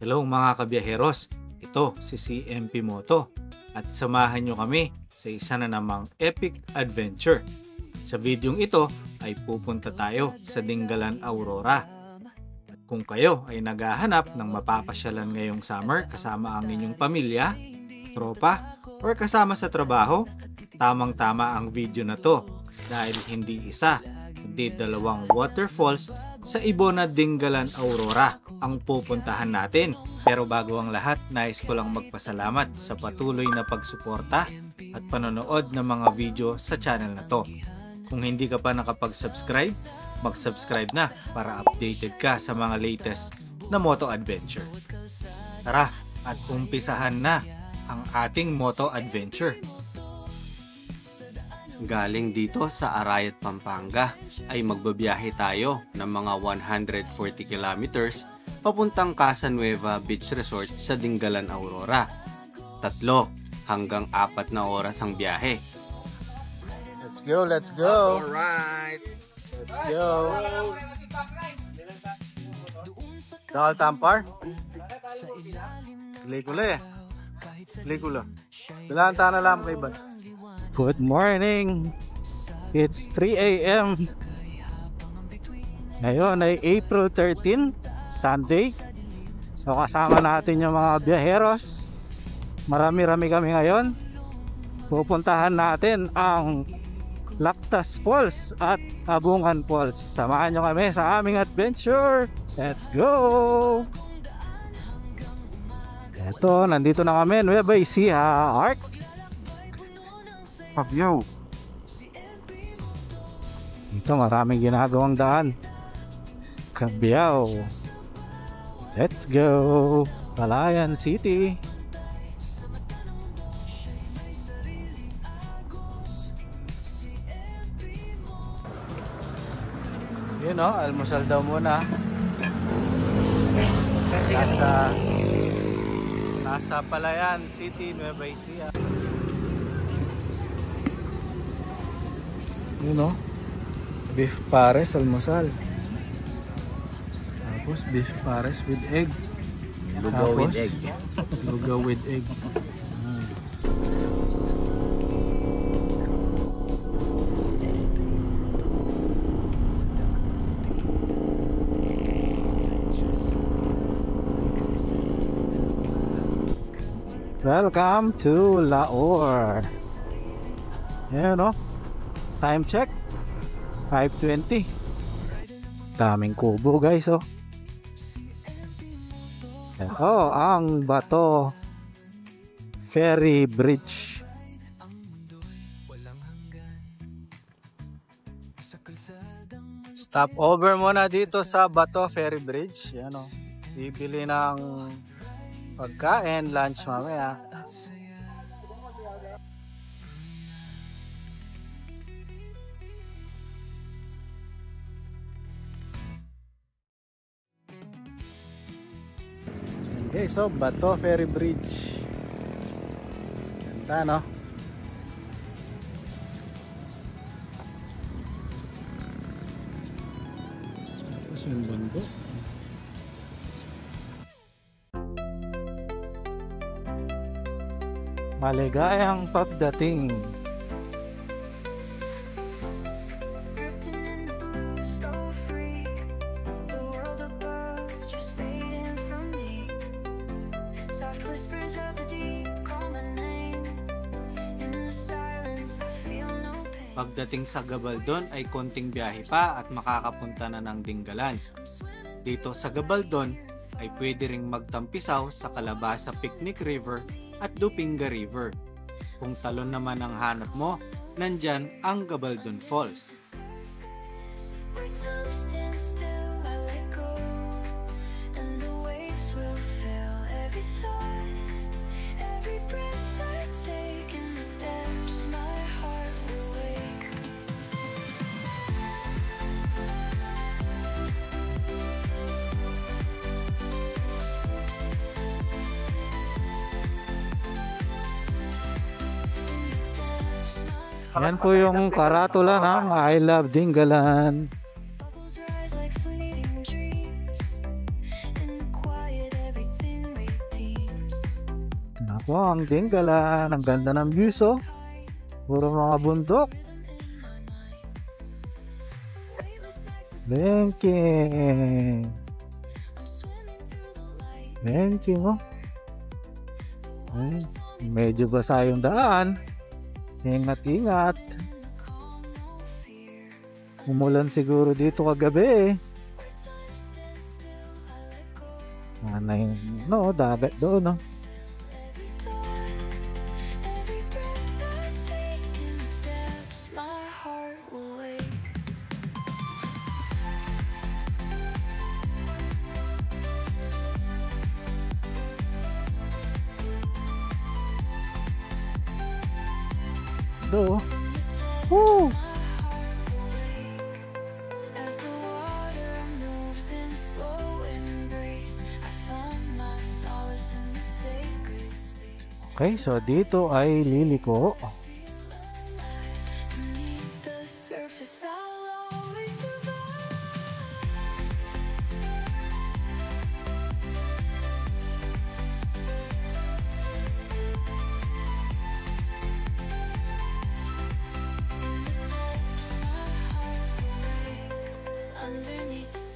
Hello mga kabiyaheros, ito si CMP Moto at samahan nyo kami sa isa na namang epic adventure. Sa videong ito ay pupunta tayo sa Dingalan, Aurora. At kung kayo ay naghahanap ng mapapasyalan ngayong summer kasama ang inyong pamilya, tropa, or kasama sa trabaho, tamang-tama ang video na to dahil hindi isa, kundi dalawang waterfalls sa Ibona, Dingalan, Aurora ang pupuntahan natin. Pero bago ang lahat, nais ko lang magpasalamat sa patuloy na pagsuporta at panonood ng mga video sa channel na to. Kung hindi ka pa nakapag-subscribe, mag-subscribe na para updated ka sa mga latest na moto adventure. Tara at umpisahan na ang ating moto adventure. Galing dito sa Arayat, Pampanga ay magbabiyahe tayo ng mga 140 kilometers papuntang Casa Nueva Beach Resort sa Dingalan, Aurora. 3 hanggang 4 na oras ang biyahe. Let's go, let's go. Alright. Let's go. Sa Altampar? Pelikula eh. Pelikula. Dalaan tayo na lang kay Bat. Good morning. It's 3 a.m. Ngayon ay April 13, Sunday. So kasama natin yung mga biyaheros. Marami-rami kami ngayon. Pupuntahan natin ang Lactas Falls at Abungan Falls. Samahan nyo kami sa aming adventure. Let's go! Eto, nandito na kami. Nueva Ecija Arc. Pabyaw. Ito maraming ginagawang daan. Kabyaw. Let's go. Palayan City. Yun o, almusal daw muna. Nasa Palayan City, Nueva Ecija. Yun o, beef pares almusal. Tapos beef pares with egg. Lugaw with egg. Lugaw with egg. Welcome to Laor. Yan o. Time check 5:20. Daming kubo guys oh. Ito ang Bato Ferry Bridge. Stop over muna dito sa Bato Ferry Bridge. Yan oh. Bibili ng pagkain, lunch mamaya. Okay, so Bato Ferry Bridge. Ganda no? Tapos yung bundok. Maligayang pagdating. Pagdating sa Gabaldon ay konting biyahe pa at makakapunta na ng Dingalan. Dito sa Gabaldon ay pwede ring magtampisaw sa Calabasa Picnic River at Dupinga River. Kung talon naman ang hanap mo, nandyan ang Gabaldon Falls. Yan po yung karatula ng I Love Dingalan. Ako, ang Dingalan. Ang ganda ng views, oh. Puro mga bundok. Benking. Benking, oh. Ay, medyo basa yung daan. Ingat-ingat. Umulan siguro dito kagabi, eh. Ano yung, no, dagat doon, no. Do. Woo! Okay, so dito ay liliko.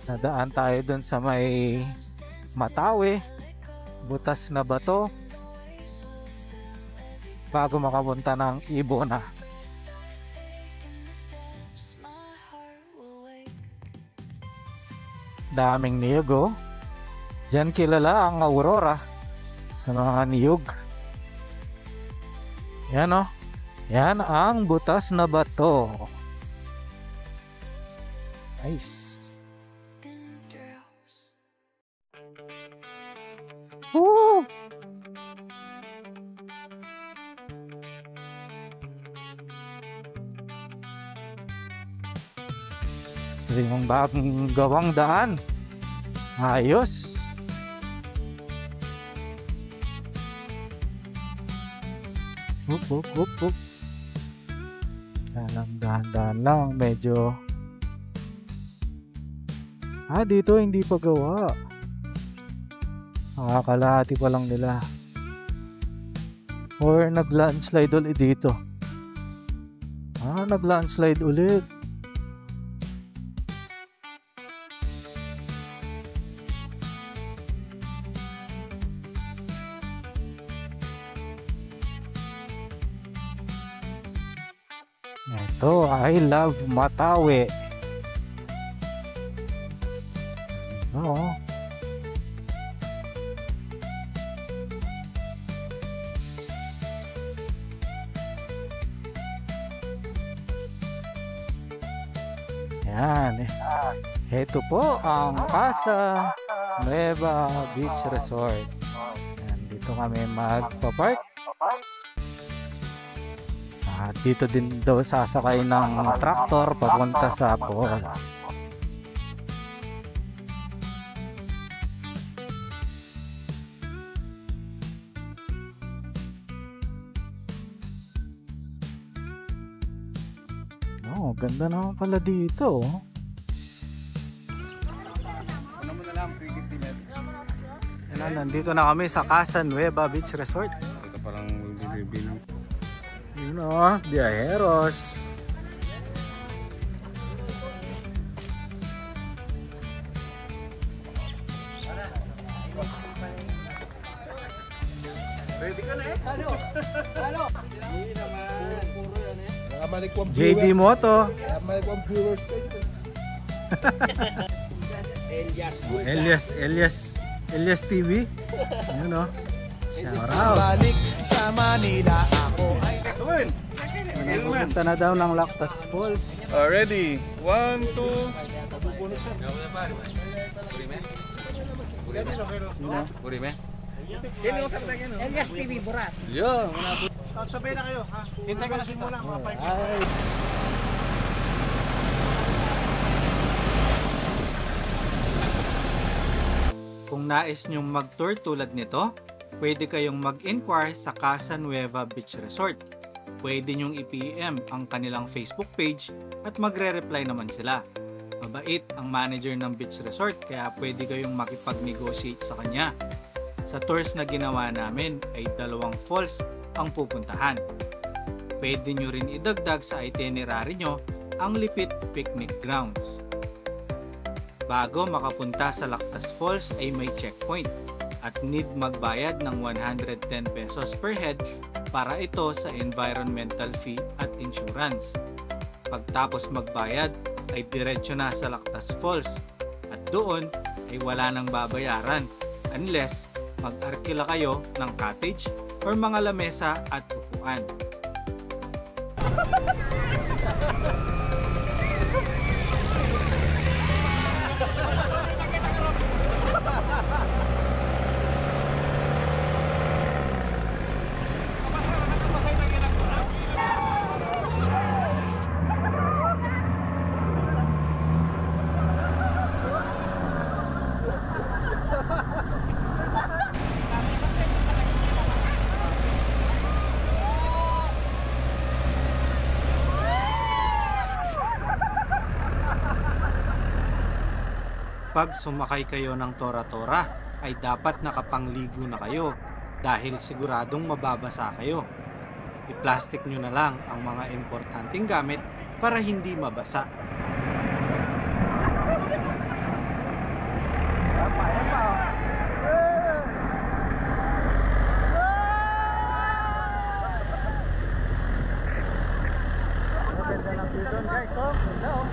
Nadaan tayo dun sa may Matawe, butas na bato, bago makapunta ng Ibona. Daming niyog, oh. Diyan kilala ang Aurora sa mga niyog. Yan, oh. Yan ang butas na bato. Nice. Woo! Ito yung bagong gawang daan. Ayos. Up. Dahan-dahan lang. Medyo dito hindi pa gawa. Nakakalahati pa lang nila. Or nag-landslide ulit dito. Nag-landslide ulit. Ito, I love Matawe. Oo. Yan. Ito po ang Casa Nueva Beach Resort. Yan, dito kami magpa-park. Dito din daw sasakay ng traktor papunta sa Falls. Ganda naman pala dito. Nandito na kami sa Casa Nueva Beach Resort. Ito parang bibili. Yun o, biyaheros. Ready ka na eh? Ano? Hindi naman. Puro yan eh. JD Moto. Elias TV. Yun o. Shout out. Balik sa Manila ako ay Pupunta na daw ng Lactas Falls. Ready? 1, 2. Elias TV Burat. Yo, sabay na kayo ha. Hintay ka na din muna mga 5 Ay. Kung nais nyong mag-tour tulad nito, pwede kayong mag-inquire sa Casa Nueva Beach Resort. Pwede nyong i-PM ang kanilang Facebook page at magre-reply naman sila. Mabait ang manager ng beach resort kaya pwede kayong makipag-negotiate sa kanya. Sa tours na ginawa namin ay 2 falls ang pupuntahan. Pwede nyo rin idagdag sa itinerary nyo ang Lipit Picnic Grounds. Bago makapunta sa Lactas Falls ay may checkpoint at need magbayad ng 110 pesos per head para ito sa environmental fee at insurance. Pagtapos magbayad ay diretso na sa Lactas Falls at doon ay wala nang babayaran unless mag-arkila kayo ng cottage or mga lamesa at upuan. Pag sumakay kayo ng Tora-Tora ay dapat nakapangligo na kayo dahil siguradong mababasa kayo. I-plastic nyo na lang ang mga importanteng gamit para hindi mabasa. Maganda lang dito guys, oh. Ganda, oh.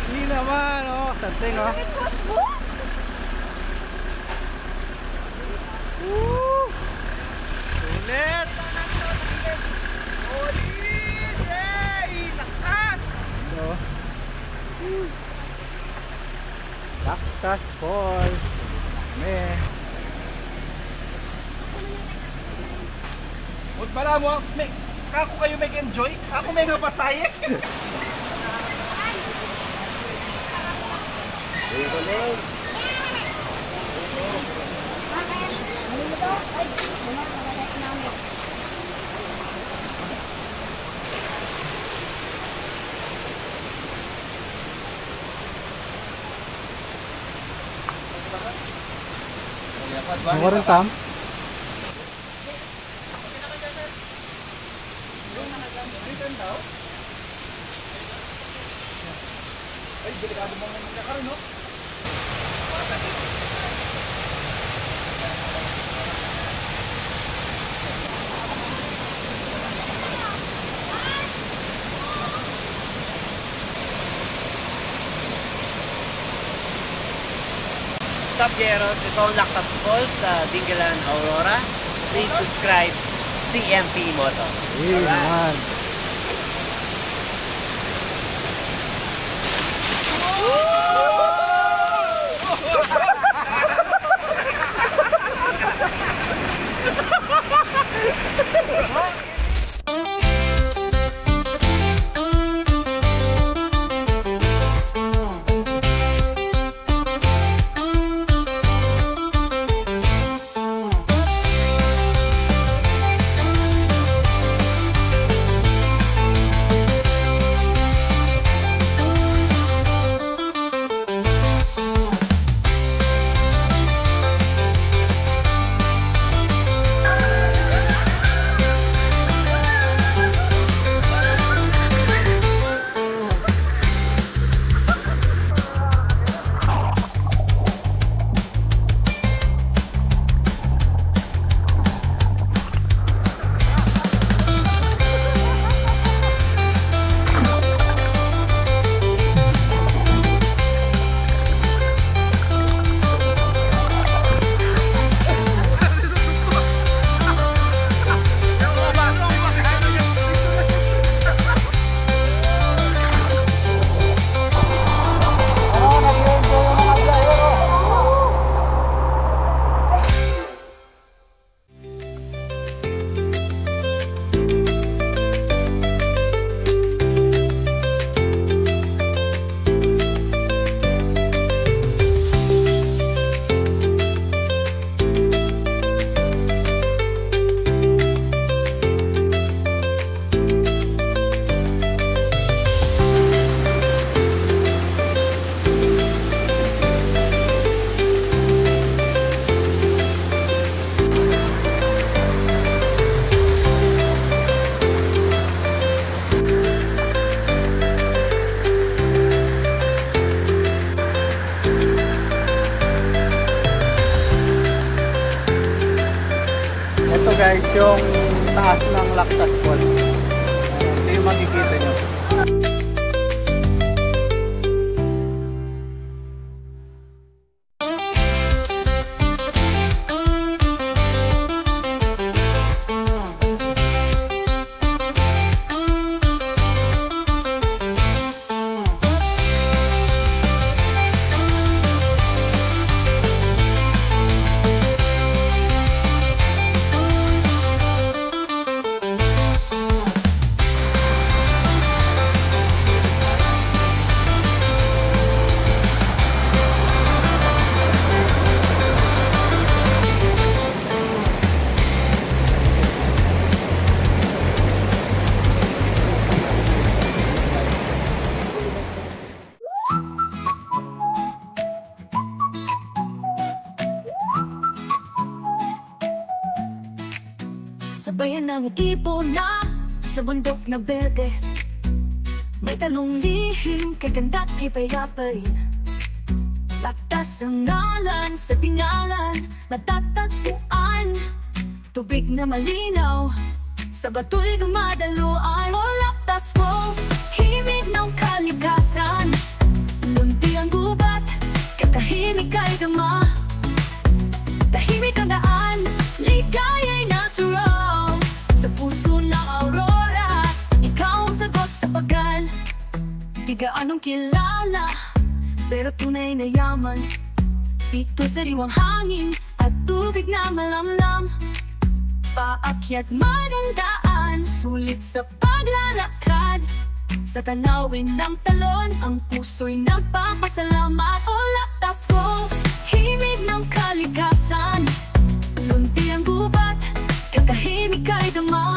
Hindi naman, oh. Something, oh. Woo! Sulit! Ulit! Yay! Lakas! Ito. Lactas Falls. Dami. Huwag pala mo, ako kayo mag-enjoy, ako may mapasayek. Ako rin, Tam. Ay, delikado mo naman magkakaroon, no? What's up, Jeros? Ito ang Lactas Falls sa Dingalan, Aurora. Please subscribe CMP Moto. Hey, naman. Ito guys, yung taas ng Lactas Falls. Ito yung makikita nyo. Sabayan ng tipo na sa bundok na berde. May tanong lihim, kaganda't ipaya pa rin. Lactas ang ngalan sa tingalan, natatagpuan. Tubig na malinaw, sa bato'y dumadaluan. O Lactas Falls, himig ng kalikasan. Munti ang gubat, katahimik ay gama. Tahimik ang daan, ligaya'y natural. Sa puso na Aurora, ikaw ang sagot sa pagal. Di gaanong kilala, pero tunay na yaman. Dito sa riwang hangin at tubig na malamlam. Paakyat man ang daan, sulit sa paglalakad. Sa tanawin ng talon, ang puso'y nagpapasalamat. O Lactas Falls, himig ng kalikasan. Lunti ang gubat, katahimik ay dama.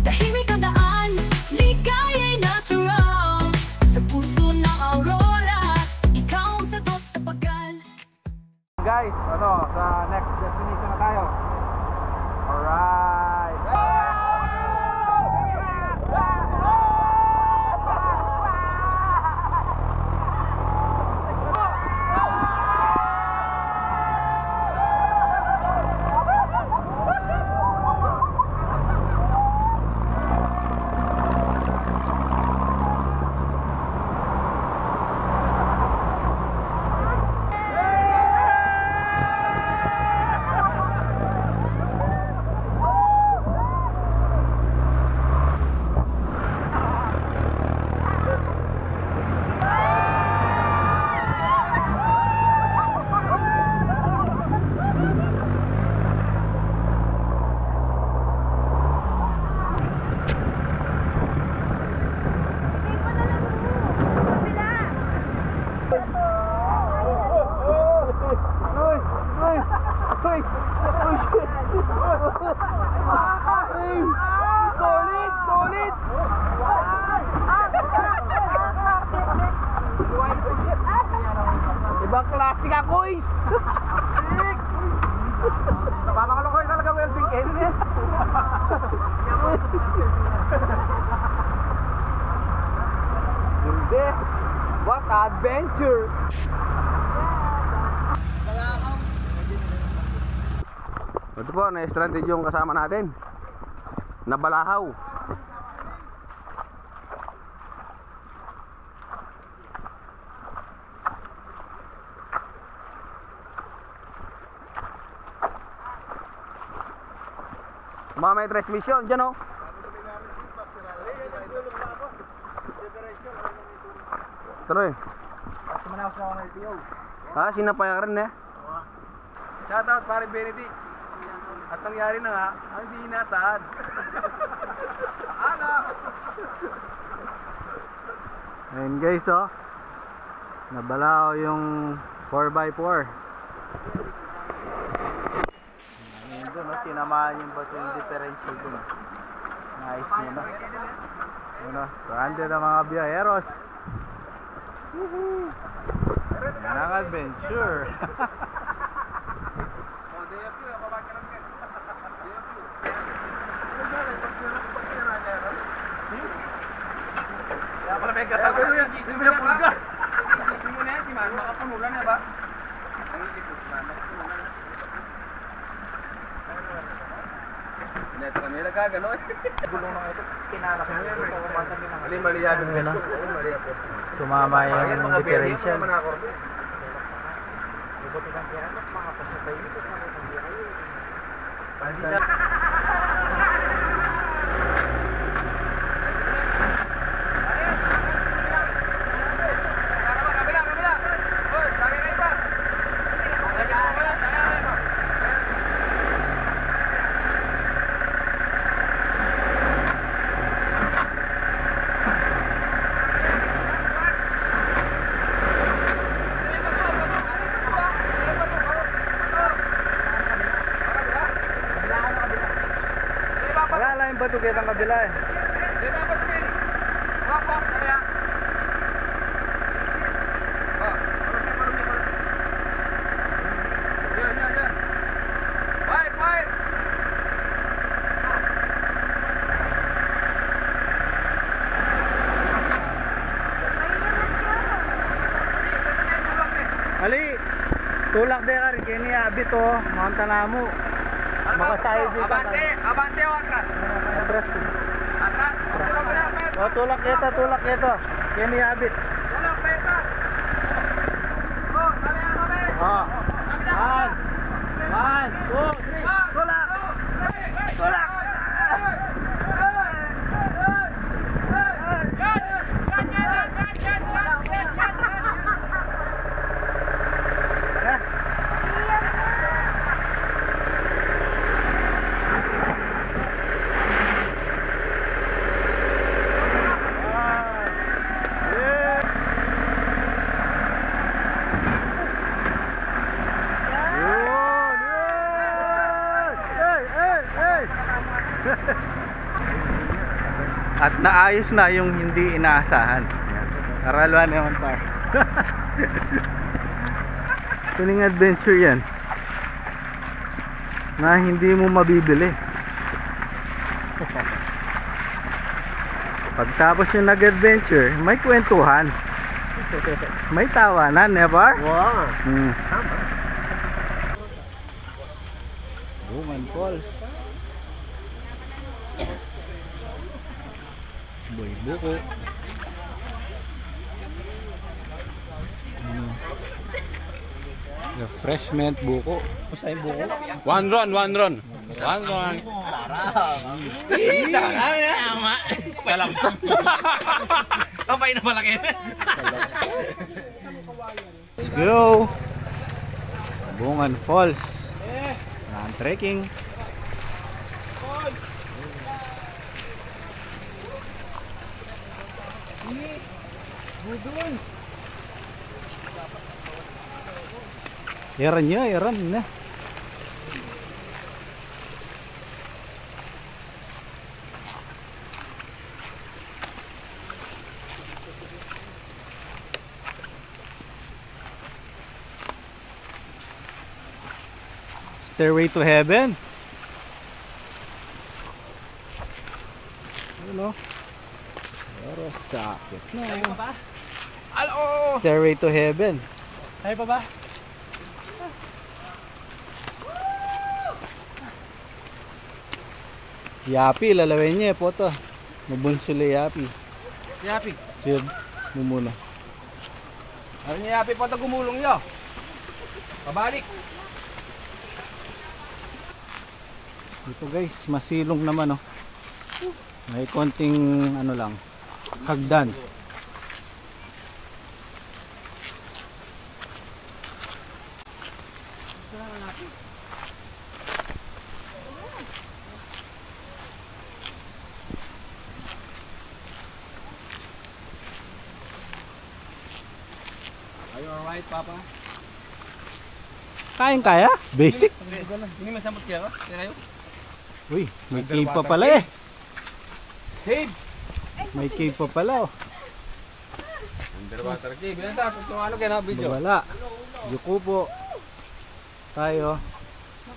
Tahimik ang daan, ligaya'y natural. Sa puso ng Aurora, ikaw ang sagot sa pagal. Guys, sa next destination na tayo. Alright. Ibang klase ka, Koy! Napapakalokoy talaga welding kayo niya. Hindi! What adventure! Ito po, na-stranded yung kasama natin. Nabalahaw. Mga may transmission dyan, oh. Tuloy. Ah, sinapayaran eh. Shoutout pare Benedict. At nangyari na nga, ang hindi inaasahan. Ayun guys, oh. Nabalaw yung 4x4. Ayun doon, oh. Tinamaan yung bato yung differential doon. Nice nyo, no? Ayun, oh. Stranded ang mga biyaheros. Yan ang adventure. Kaya pala may katagal yan. Hindi mo yung pulgas. Hindi mo na yan, di man. Makapunulan na ba? Ang hindi ko, di man. Makapunulan na. Ito kami nagkagano'n. Gulong na ito, tinarak na yun. Ito, kumatan din ang Mali yan yung besto. Mali yan po. Tumama yung differential. Buti ng kaya, mga pasabay dito sa mga Wala lang yung bato kitang kabila eh. Ali, tulak de ka rin kini abit oh, mga tanamo. Makasayo dito. Abante o atras? Atras. Atras? Oh, tulak ito. Kini abit. Tulak, petas! Oh, sabi nga kami! Oh. 1, 2, 3. Tulak. Tulak. At naayos na yung hindi inaasahan. Karalwan naman pa. Tuning adventure yan na hindi mo mabibili. Pagtapos yung nag-adventure, may kwentuhan. May tawanan, never? Wow! Buman Falls. Boy, buko. Refreshment buko. Basta yung buko. One run. Salam. Kapay na malaki. Let's go! Bungan Falls. Ang trekking. Yaran na. Stairway to Heaven. Ano? Pero sakit na. Stairway to Heaven. Kaya pa ba? Yapi, lalawin niya po to. Mabunsuli Yapi. Yapi. Siyod, mumuna. Ano niya Yapi pa ito gumulong niyo? Pabalik. Dito guys, masilong naman oh. May konting ano lang, hagdan. Are you alright, Papa? Kaya? Basic. Hindi masamot kaya ka? Kaya Uy, may cave pa pala eh. Cave! May cave pa pala oh. Underwater cave. Yan tapos kung ano kaya na video. Wala. Yuko po. Tayo.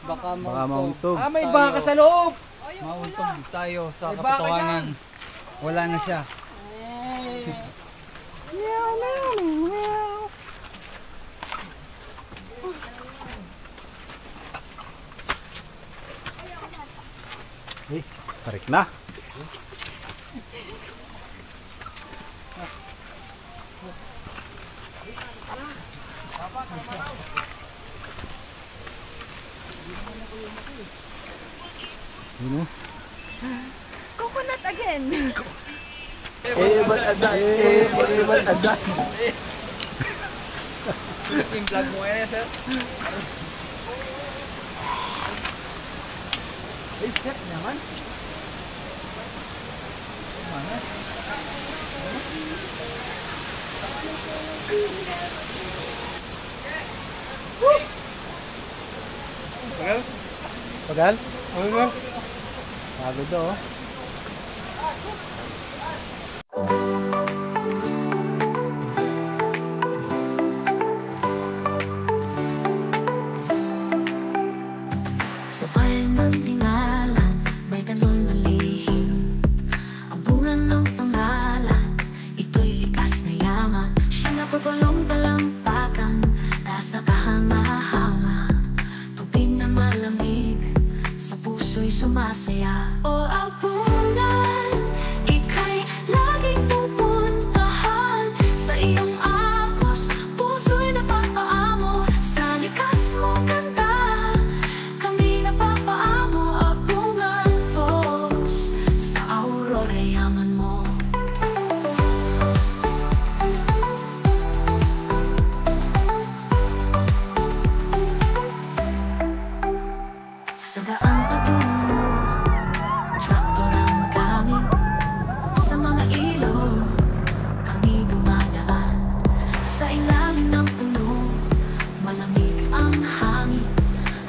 Baka Mauntog. Ah, may baka sa loob! mauntog tayo sa May baka kapatawanan. Wala na siya. Tarik na. Coconut again. Yung vlog mo kaya, sir? Ay, set naman. Pagal? Pagal? Sabi do. Sa bayan ng tingalan, may talon na lihim. Ang bunga ng pangalan, ito'y likas na yaman. Siya napapalong talampakan, nasa kahanga-hanga. Tubig na malamig, sa puso'y sumasaya. O apunan, ika'y laging pupuntahan. Sa iyong agos, puso'y napapaamo. Sa likas mong ganda, kami napapaamo. Apungan Falls, sa Aurora yaman mo. Sa daan patungo, traktor ang gamit. Sa mga ilog, kami dumadaan. Sa ilalim ng puno, malamig ang hangin.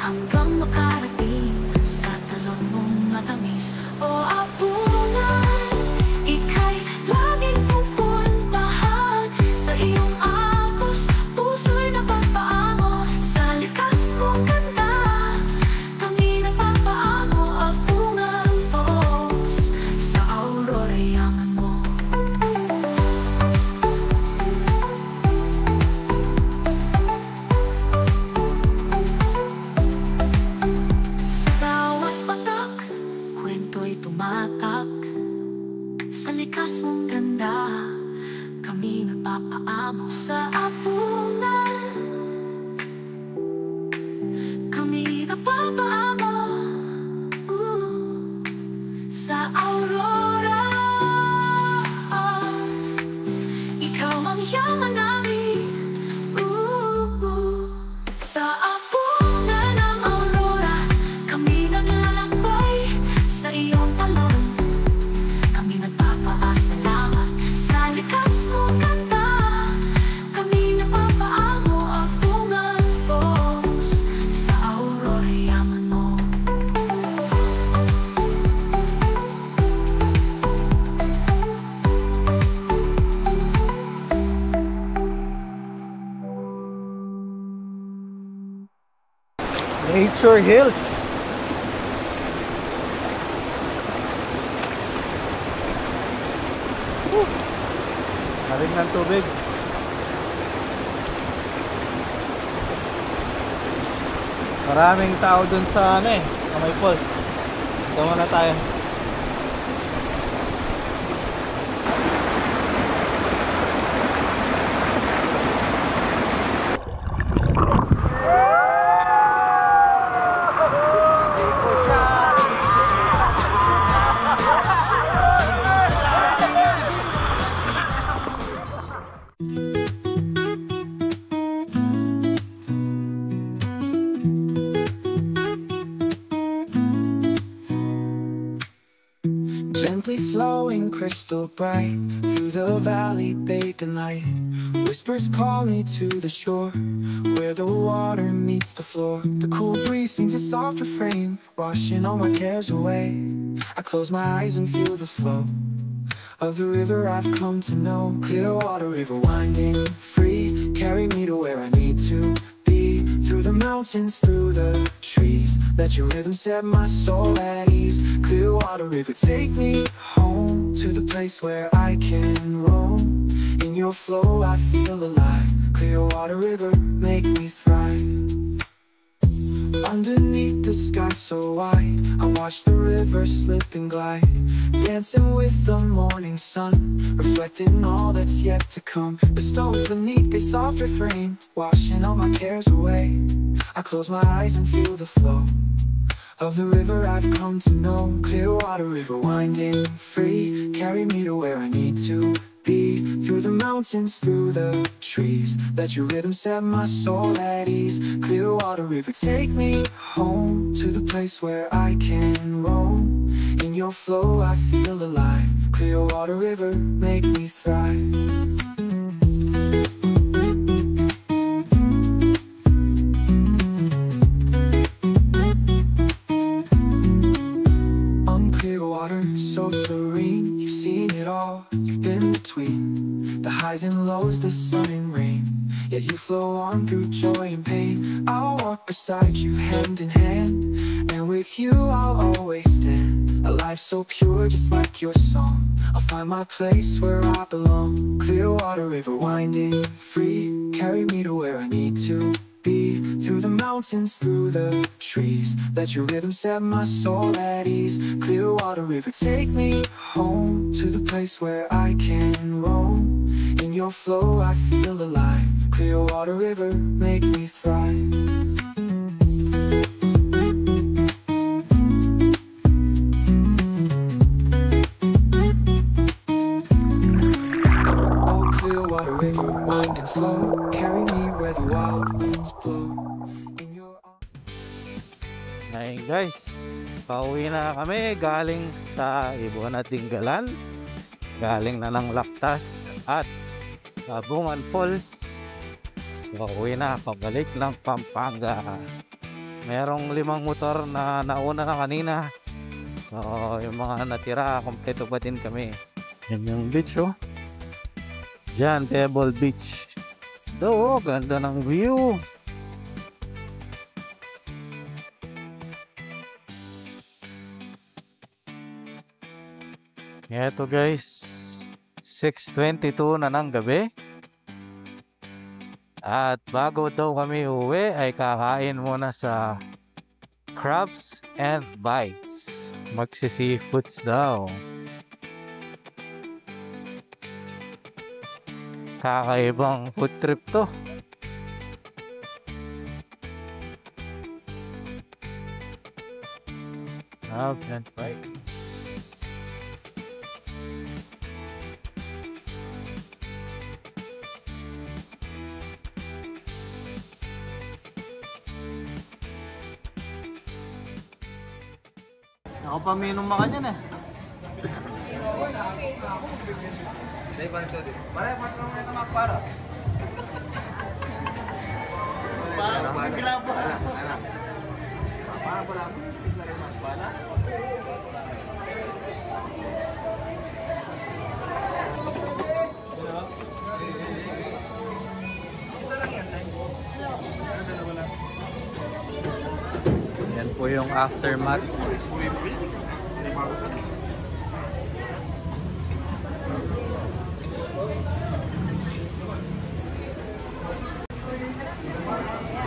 Hanggang makarating sa talon mong matamis. O apunan, ika'y laging pupuntahan. Sa iyong agos, puso'y napapaamo. Sa likas mong ganda, kami napapaamo. Apungan Falls, sa Aurora yaman mo. Sa bawat patak, kwento'y tumatak. Sa likas mong ganda, kami napapaamo. Sa apunan, kami napapaamo. Sa Aurora, ikaw ang yaman namin. Sa apunan ng Aurora, kami naglalakbay. Sa iyong talon, kami nagpapasalamat. Sa likas mong ganda, kami napapaamo. Apungan Falls, sa Aurora yaman mo. Nature Hills. Haring ng tubig. Maraming tao dun sa Kamay Falls. Ito muna tayo. Gently flowing, crystal bright, through the valley bathed in light. Whispers call me to the shore, where the water meets the floor. The cool breeze sings a soft refrain, washing all my cares away. I close my eyes and feel the flow of the river I've come to know. Clearwater River winding free, carry me to where I need to be. Through the mountains, through the trees, let your rhythm set my soul at ease. Clearwater River, take me home to the place where I can roam. In your flow I feel alive. Clearwater River, make me thrive. Underneath the sky so wide, I watch the river slip and glide, dancing with the morning sun, reflecting all that's yet to come. The stones beneath a soft refrain, washing all my cares away. I close my eyes and feel the flow of the river I've come to know. Clearwater River winding free, carry me to where I need to be. Through the mountains, through the trees, let your rhythm set my soul at ease. Clearwater River, take me home to the place where I can roam. In your flow I feel alive. Clearwater River, make me thrive. So serene, you've seen it all, you've been between the highs and lows, the sun and rain, yet you flow on through joy and pain. I'll walk beside you hand in hand, and with you I'll always stand. A life so pure, just like your song, I'll find my place where I belong. Clearwater River winding free, carry me to where I need to be. Through the mountains, through the trees, let your rhythm set my soul at ease. Clearwater River, take me home to the place where I can roam. In your flow I feel alive. Clearwater River, make me thrive. Oh, Clearwater River, winding slow, carry me where the wild winds blow. In your Ngayon guys, pauwi na kami galing sa Ibon at Dinggalan, galing na ng Lactas at Labungan Falls. So uwi na, pabalik ng Pampanga. Merong 5 motor na nauna na kanina, so yung mga natira kompleto pa din kami. Yan yung beach oh, dyan Pebble Beach. Do, ganda ng view. Eto guys, 6:22 na ng gabi. At bago daw kami uwi ay kakain muna sa Crabs and Bites. Magsi-seafoods daw. Kakaibang food trip to. Crabs and Bites. Ako pa minum makan yan eh. Yan po yung aftermath.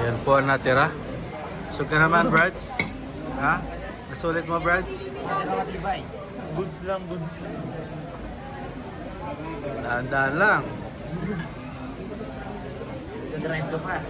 Yan po ang natira. So ka naman, Brads? Ha? Nasulit mo, Brads? Goods lang, goods. Daan-daan lang. Drive to pa.